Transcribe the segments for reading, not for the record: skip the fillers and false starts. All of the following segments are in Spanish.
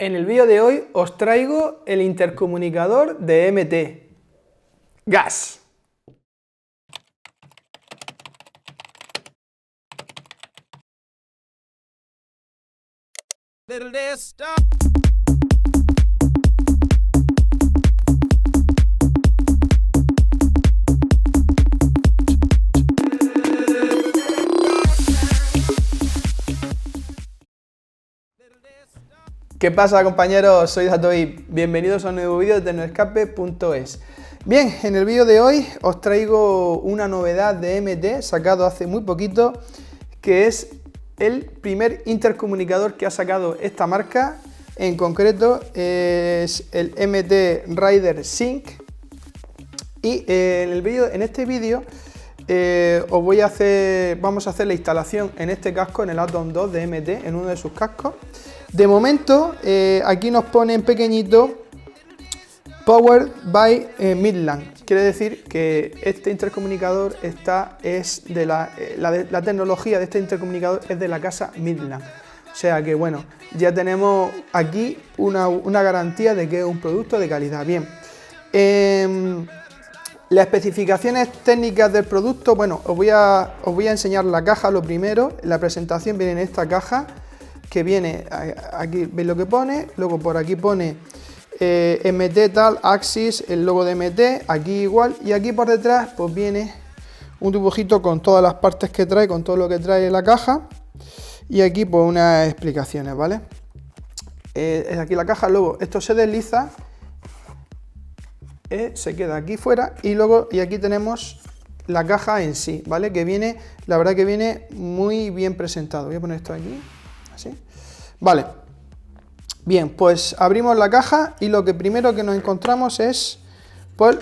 En el vídeo de hoy os traigo el intercomunicador de MT, GAS. ¿Qué pasa, compañeros? Soy Datoy. Bienvenidos a un nuevo vídeo de Tecnoescape.es. Bien, en el vídeo de hoy os traigo una novedad de MT sacado hace muy poquito, que es el primer intercomunicador que ha sacado esta marca. En concreto es el MT Rider Sync. Y en este vídeo vamos a hacer la instalación en este casco, en el Atom 2 de MT, en uno de sus cascos. De momento, aquí nos pone en pequeñito Powered by Midland. Quiere decir que este intercomunicador la tecnología de este intercomunicador es de la casa Midland. O sea que, bueno, ya tenemos aquí una garantía de que es un producto de calidad. Bien, las especificaciones técnicas del producto, bueno, os voy a enseñar la caja lo primero. La presentación viene en esta caja, que viene, aquí veis lo que pone, luego por aquí pone MT tal, Axis, el logo de MT, aquí igual, y aquí por detrás pues viene un dibujito con todas las partes que trae, con todo lo que trae la caja, y aquí pues unas explicaciones, ¿vale? Es aquí la caja, luego esto se desliza, se queda aquí fuera, y aquí tenemos la caja en sí, ¿vale? Que viene, la verdad que viene muy bien presentado. Voy a poner esto aquí. Así. Vale, bien, pues abrimos la caja y lo que primero que nos encontramos es pues,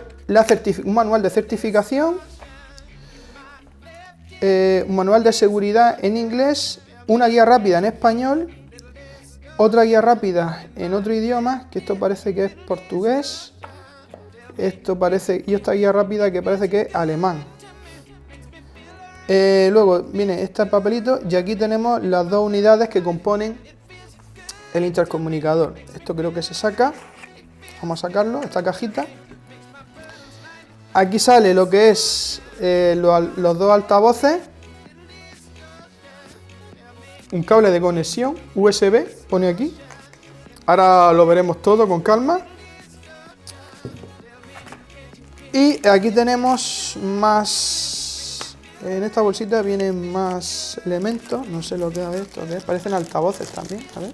un manual de certificación, un manual de seguridad en inglés, una guía rápida en español, otra guía rápida en otro idioma, que esto parece que es portugués, y esta guía rápida que parece que es alemán. Luego viene este papelito y aquí tenemos las dos unidades que componen el intercomunicador. Esto creo que se saca. Vamos a sacarlo, esta cajita. Aquí sale lo que es los dos altavoces, un cable de conexión USB, pone aquí. Ahora lo veremos todo con calma. Y aquí tenemos más. En esta bolsita vienen más elementos, no sé lo que es esto, parecen altavoces también, a ver.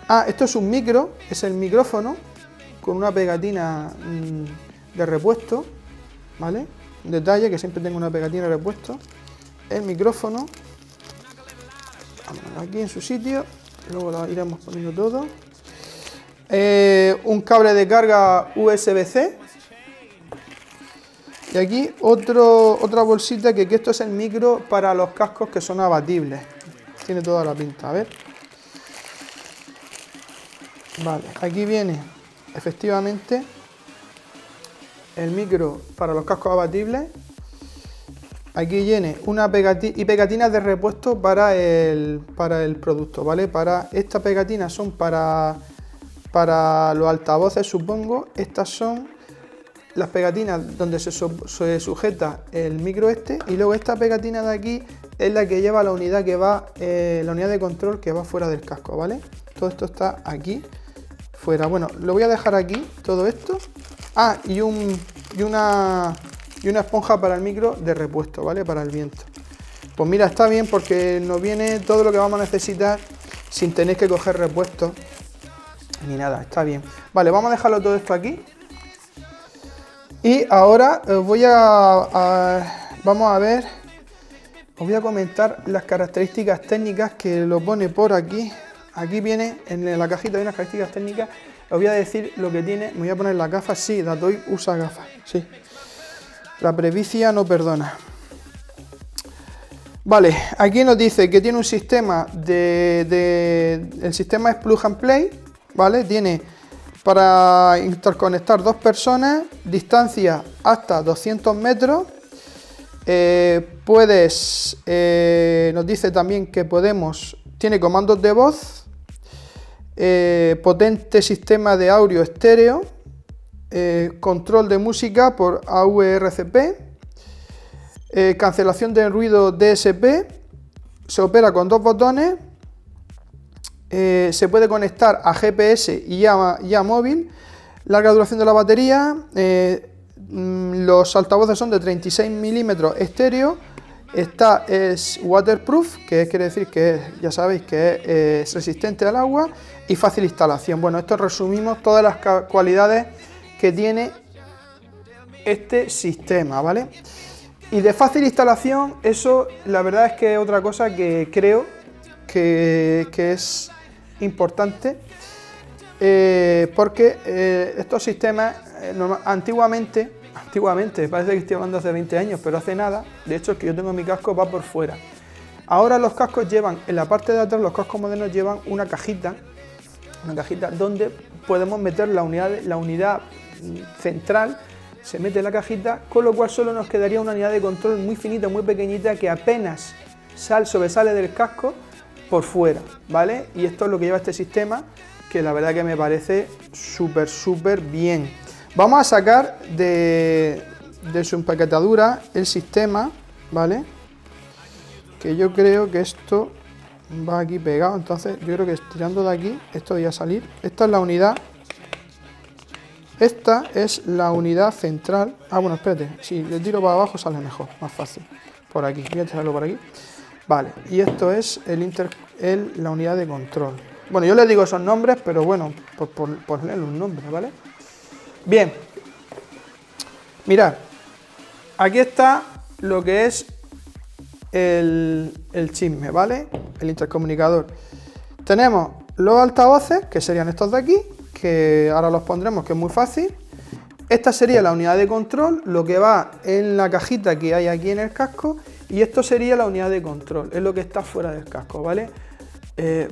Ah, esto es un micro, es el micrófono con una pegatina de repuesto, ¿vale? Un detalle, que siempre tengo una pegatina de repuesto. El micrófono, aquí en su sitio, luego lo iremos poniendo todo. Un cable de carga USB-C. Y aquí otra bolsita, que esto es el micro para los cascos que son abatibles. Tiene toda la pinta, a ver. Vale, aquí viene efectivamente el micro para los cascos abatibles. Aquí viene una pegatina y pegatinas de repuesto para el producto, ¿vale? Estas pegatinas son para los altavoces, supongo. Estas son las pegatinas donde se sujeta el micro y luego esta pegatina de aquí es la que lleva la unidad la unidad de control que va fuera del casco, ¿vale? Todo esto está aquí fuera. Bueno, lo voy a dejar aquí, todo esto. Ah, y una esponja para el micro de repuesto, ¿vale? Para el viento. Pues mira, está bien porque nos viene todo lo que vamos a necesitar sin tener que coger repuesto ni nada, está bien. Vale, vamos a dejarlo todo esto aquí. Y ahora os voy vamos a ver, os voy a comentar las características técnicas que lo pone por aquí. Aquí viene, en la cajita hay unas características técnicas, os voy a decir lo que tiene. Me voy a poner las gafas, sí, Datoy usa gafas, sí. La presbicia no perdona. Vale, aquí nos dice que tiene un sistema el sistema es plug and play, ¿vale? Tiene para interconectar dos personas, distancia hasta 200 metros. Nos dice también que tiene comandos de voz, potente sistema de audio estéreo, control de música por AVRCP, cancelación de ruido DSP, se opera con 2 botones, se puede conectar a GPS y a móvil, larga duración de la batería, los altavoces son de 36 milímetros estéreo, es waterproof, que quiere decir que ya sabéis que es resistente al agua y fácil instalación. Bueno, esto resumimos todas las cualidades que tiene este sistema, ¿vale? Y de fácil instalación, eso la verdad es que es otra cosa que creo que es importante, porque estos sistemas antiguamente, parece que estoy hablando hace 20 años, pero hace nada, de hecho el que yo tengo en mi casco va por fuera. Ahora los cascos llevan, en la parte de atrás, los cascos modernos llevan una cajita donde podemos meter la unidad central, se mete en la cajita, con lo cual solo nos quedaría una unidad de control muy finita, muy pequeñita, que apenas sobresale del casco por fuera, ¿vale? Y esto es lo que lleva este sistema, que la verdad que me parece súper bien. Vamos a sacar de su empaquetadura el sistema, ¿vale? Que yo creo que esto va aquí pegado, entonces yo creo que tirando de aquí, esto debería salir. Esta es la unidad. Esta es la unidad central. Ah, bueno, espérate, si le tiro para abajo sale mejor, más fácil. Por aquí, voy a tirarlo por aquí. Vale, y esto es la unidad de control. Bueno, yo les digo esos nombres, pero bueno, por ponerle un nombre, ¿vale? Bien, mirad, aquí está lo que es el chisme, ¿vale? El intercomunicador. Tenemos los altavoces, que serían estos de aquí, que ahora los pondremos, que es muy fácil. Esta sería la unidad de control, lo que va en la cajita que hay aquí en el casco, y esto sería la unidad de control, es lo que está fuera del casco, ¿vale?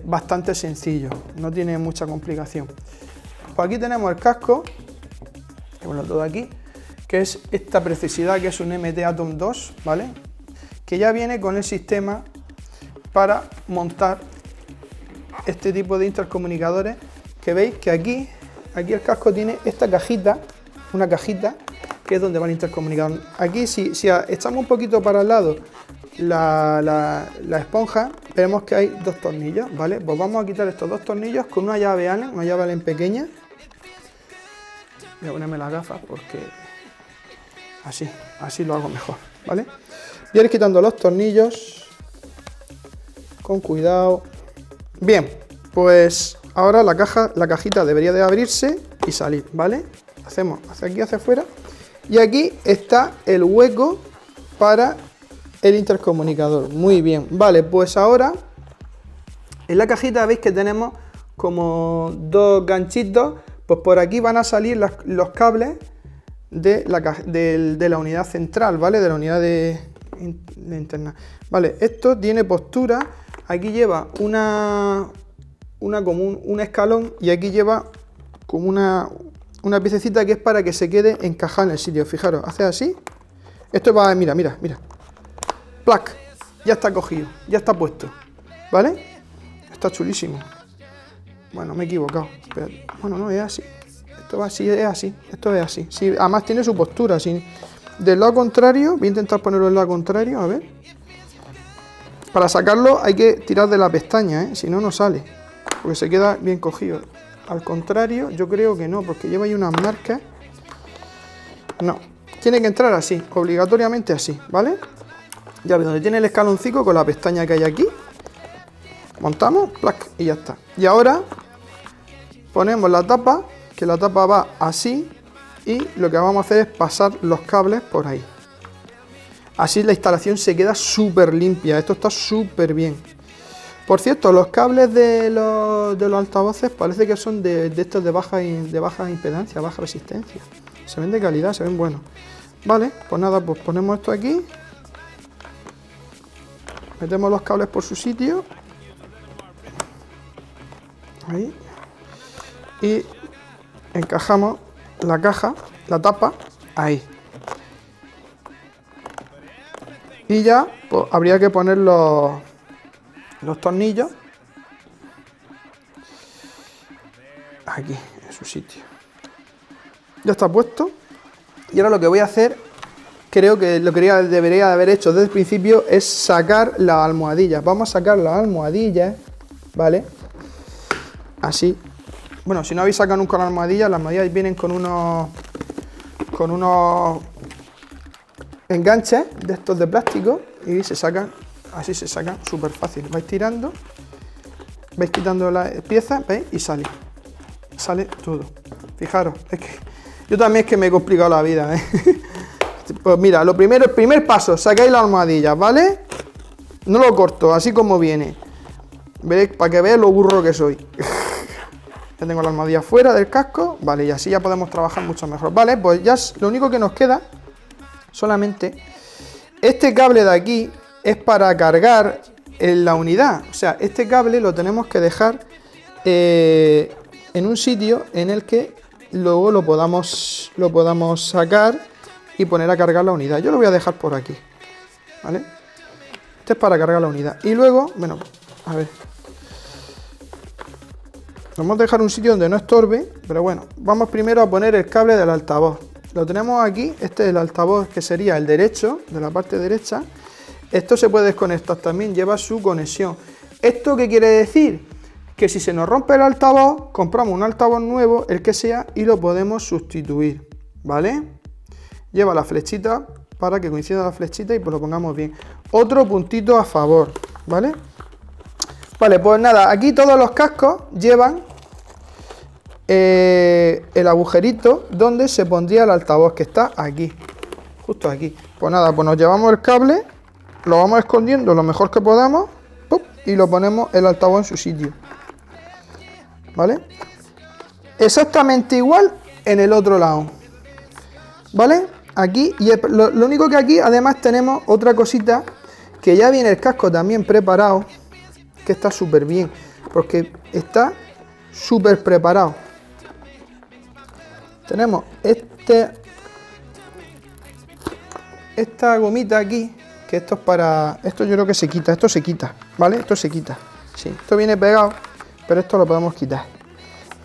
Bastante sencillo, no tiene mucha complicación. Pues aquí tenemos el casco, bueno, todo aquí, que es esta preciosidad, que es un MT Atom 2, ¿vale? Que ya viene con el sistema para montar este tipo de intercomunicadores, que veis que aquí el casco tiene esta cajita, una cajita, que es donde va el intercomunicador. Aquí si echamos un poquito para el lado la esponja, veremos que hay 2 tornillos, ¿vale? Pues vamos a quitar estos 2 tornillos con una llave Allen pequeña. Voy a ponerme las gafas porque así lo hago mejor, ¿vale? Voy a ir quitando los tornillos con cuidado. Bien, pues ahora la cajita debería de abrirse y salir, ¿vale? Hacemos hacia aquí, hacia afuera, y aquí está el hueco para el intercomunicador. Muy bien, vale, pues ahora en la cajita veis que tenemos como 2 ganchitos, pues por aquí van a salir los cables de la unidad central, ¿vale? De la unidad de interna. Vale, esto tiene postura, aquí lleva como un escalón, y aquí lleva como una piececita que es para que se quede encajada en el sitio. Fijaros, hace así, esto va, mira, ¡plac! Ya está cogido, ya está puesto, ¿vale? Está chulísimo. Bueno, me he equivocado, pero, bueno, no, es así. Esto va así, es así, esto es así. Sí, además tiene su postura, sí. Del lado contrario, voy a intentar ponerlo del lado contrario, a ver. Para sacarlo hay que tirar de la pestaña, ¿eh? Si no, no sale, porque se queda bien cogido. Al contrario, yo creo que no, porque lleva ahí unas marcas. No, tiene que entrar así, obligatoriamente así, ¿vale? Ya ves, donde tiene el escaloncito con la pestaña que hay aquí, montamos, ¡plac! Y ya está. Y ahora ponemos la tapa, que la tapa va así, y lo que vamos a hacer es pasar los cables por ahí. Así la instalación se queda súper limpia, esto está súper bien. Por cierto, los cables de los altavoces parece que son de estos de baja impedancia, baja resistencia. Se ven de calidad, se ven buenos. Vale, pues nada, pues ponemos esto aquí. Metemos los cables por su sitio. Ahí. Y encajamos la caja, la tapa, ahí. Y ya, pues habría que poner los tornillos. aquí, en su sitio. Ya está puesto. Y ahora lo que voy a hacer, creo que debería de haber hecho desde el principio, es sacar las almohadillas. Vamos a sacar las almohadillas, ¿vale? Así. Bueno, si no habéis sacado nunca las almohadillas vienen con unos enganches de estos de plástico y se sacan, así se sacan, súper fácil. Vais tirando, vais quitando las piezas, ¿veis? Y sale todo. Fijaros, es que yo también es que me he complicado la vida, ¿eh? Pues mira, el primer paso, sacáis las almohadillas, ¿vale? No lo corto, así como viene. ¿Veis? Para que veáis lo burro que soy. Ya tengo la almohadilla fuera del casco, vale, y así ya podemos trabajar mucho mejor. Vale, pues ya lo único que nos queda, solamente, este cable de aquí es para cargar en la unidad. O sea, este cable lo tenemos que dejar en un sitio en el que luego lo podamos sacar y poner a cargar la unidad. Yo lo voy a dejar por aquí, ¿vale? Este es para cargar la unidad. Y luego, bueno, a ver. Vamos a dejar un sitio donde no estorbe, pero bueno, vamos primero a poner el cable del altavoz. Lo tenemos aquí, este es el altavoz que sería el derecho, de la parte derecha. Esto se puede desconectar también, lleva su conexión. ¿Esto qué quiere decir? Que si se nos rompe el altavoz, compramos un altavoz nuevo, el que sea, y lo podemos sustituir, ¿vale? Lleva la flechita para que coincida la flechita y pues lo pongamos bien. Otro puntito a favor, ¿vale? Vale, pues nada, aquí todos los cascos llevan el agujerito donde se pondría el altavoz, que está aquí, justo aquí. Pues nada, pues nos llevamos el cable, lo vamos escondiendo lo mejor que podamos, ¡pum!, y lo ponemos el altavoz en su sitio, ¿vale? Exactamente igual en el otro lado, ¿vale? Aquí, y lo único que aquí además tenemos otra cosita, que ya viene el casco también preparado, que está súper bien, porque está súper preparado. Tenemos esta gomita aquí, que esto es para... Esto yo creo que se quita, esto se quita, ¿vale? Esto se quita, sí, esto viene pegado, pero esto lo podemos quitar.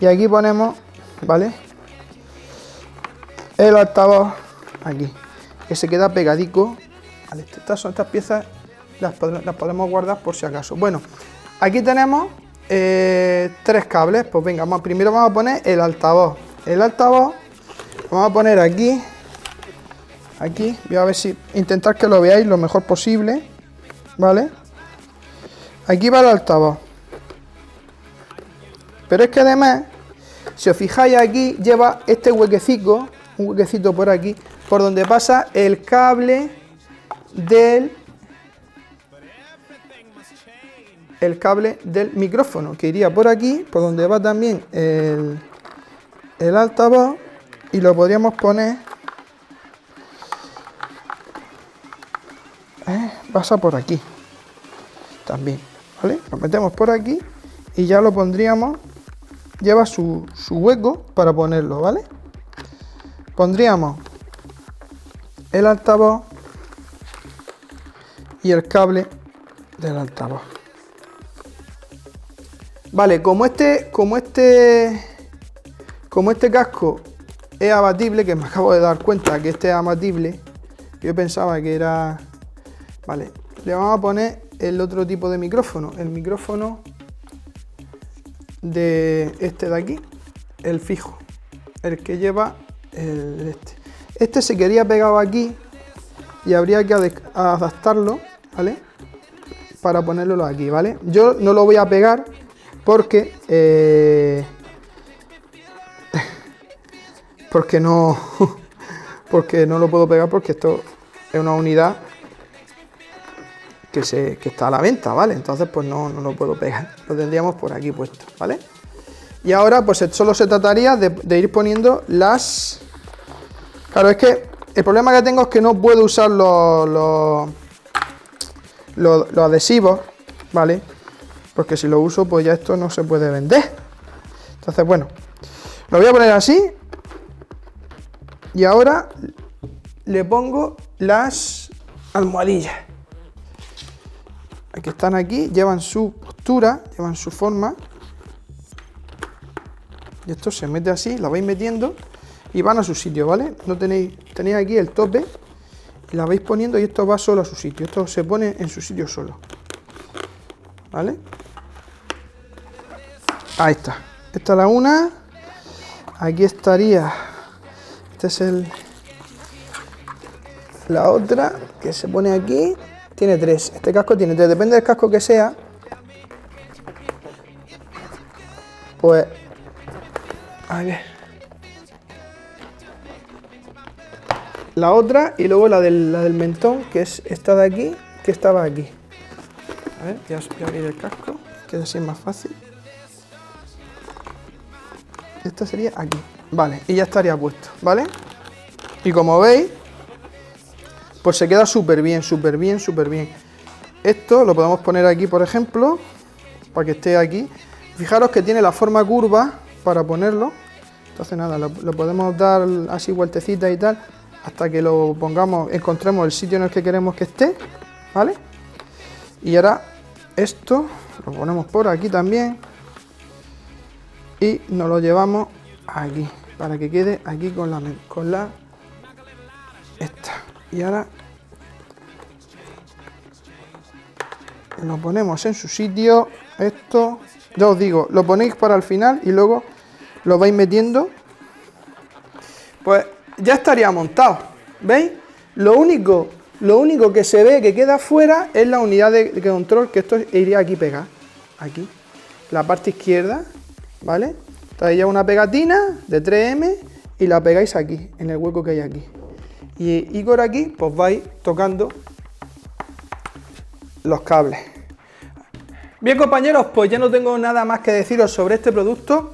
Y aquí ponemos, ¿vale?, el altavoz aquí, que se queda pegadico, ¿vale? Estas piezas las podemos guardar por si acaso. Bueno, aquí tenemos 3 cables. Pues venga, primero vamos a poner el altavoz. El altavoz vamos a poner aquí. Voy a ver si intentar que lo veáis lo mejor posible, ¿vale? Aquí va el altavoz. Pero es que además, si os fijáis aquí, lleva este huequecito, un huequecito por aquí, por donde pasa el cable del micrófono, que iría por aquí, por donde va también el altavoz, y lo podríamos poner, pasa por aquí también, ¿vale? Lo metemos por aquí y ya lo pondríamos, lleva su hueco para ponerlo, ¿vale? Pondríamos el altavoz y el cable del altavoz. Vale, como este casco es abatible, que me acabo de dar cuenta que este es abatible, yo pensaba que era... Vale, le vamos a poner el otro tipo de micrófono, el micrófono de este de aquí, el fijo, el que lleva este se quedaría pegado aquí y habría que adaptarlo, ¿vale?, para ponerlo aquí, ¿vale? Yo no lo voy a pegar porque no lo puedo pegar, porque esto es una unidad que está a la venta, ¿vale? Entonces pues no lo puedo pegar, lo tendríamos por aquí puesto, ¿vale? Y ahora pues solo se trataría de ir poniendo las... Claro, es que el problema que tengo es que no puedo usar los adhesivos, ¿vale? Porque si lo uso, pues ya esto no se puede vender. Entonces, bueno, lo voy a poner así. Y ahora le pongo las almohadillas. Que están aquí, llevan su postura, llevan su forma. Y esto se mete así, la vais metiendo y van a su sitio, ¿vale? No tenéis aquí el tope y la vais poniendo y esto va solo a su sitio. Esto se pone en su sitio solo, ¿vale? Ahí está. Esta es la una. Aquí estaría. Este es la otra que se pone aquí. Tiene 3. Este casco tiene 3. Depende del casco que sea. Pues. A ver. La otra y luego la del mentón, que es esta de aquí, que estaba aquí. A ver, voy a abrir el casco, que así es más fácil. Esta sería aquí. Vale, y ya estaría puesto, ¿vale? Y como veis, pues se queda súper bien, súper bien, súper bien. Esto lo podemos poner aquí, por ejemplo, para que esté aquí. Fijaros que tiene la forma curva para ponerlo. Entonces nada, lo podemos dar así vueltecita y tal, hasta que lo pongamos, encontremos el sitio en el que queremos que esté, ¿vale? Y ahora esto lo ponemos por aquí también. Y nos lo llevamos aquí, para que quede aquí con la esta. Y ahora lo ponemos en su sitio. Esto, ya os digo, lo ponéis para el final y luego lo vais metiendo. Pues ya estaría montado, ¿veis? Lo único que se ve que queda fuera es la unidad de control, que esto iría aquí pegada, aquí, la parte izquierda, ¿vale? Traéis ya una pegatina de 3M y la pegáis aquí, en el hueco que hay aquí. Y por aquí, pues vais tocando los cables. Bien, compañeros, pues ya no tengo nada más que deciros sobre este producto.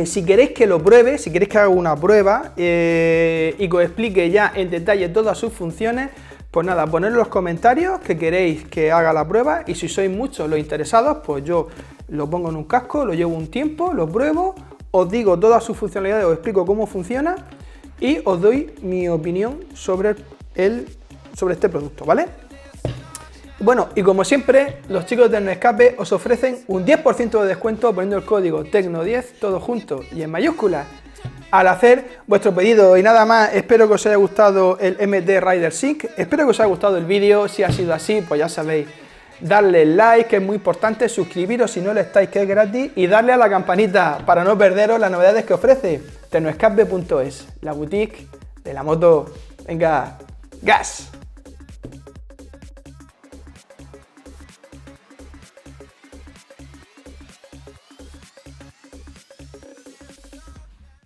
Si queréis que lo pruebe, si queréis que haga una prueba y que os explique ya en detalle todas sus funciones, pues nada, poned en los comentarios que queréis que haga la prueba, y si sois muchos los interesados, pues yo lo pongo en un casco, lo llevo un tiempo, lo pruebo, os digo todas sus funcionalidades, os explico cómo funciona y os doy mi opinión sobre este producto, ¿vale? Bueno, y como siempre, los chicos de Tecnoescape os ofrecen un 10% de descuento poniendo el código TECNO10, todo junto y en mayúsculas, al hacer vuestro pedido. Y nada más, espero que os haya gustado el MT Rider Sync, espero que os haya gustado el vídeo. Si ha sido así, pues ya sabéis, darle like, que es muy importante, suscribiros si no lo estáis, que es gratis, y darle a la campanita para no perderos las novedades que ofrece Tecnoescape.es, la boutique de la moto. Venga, gas.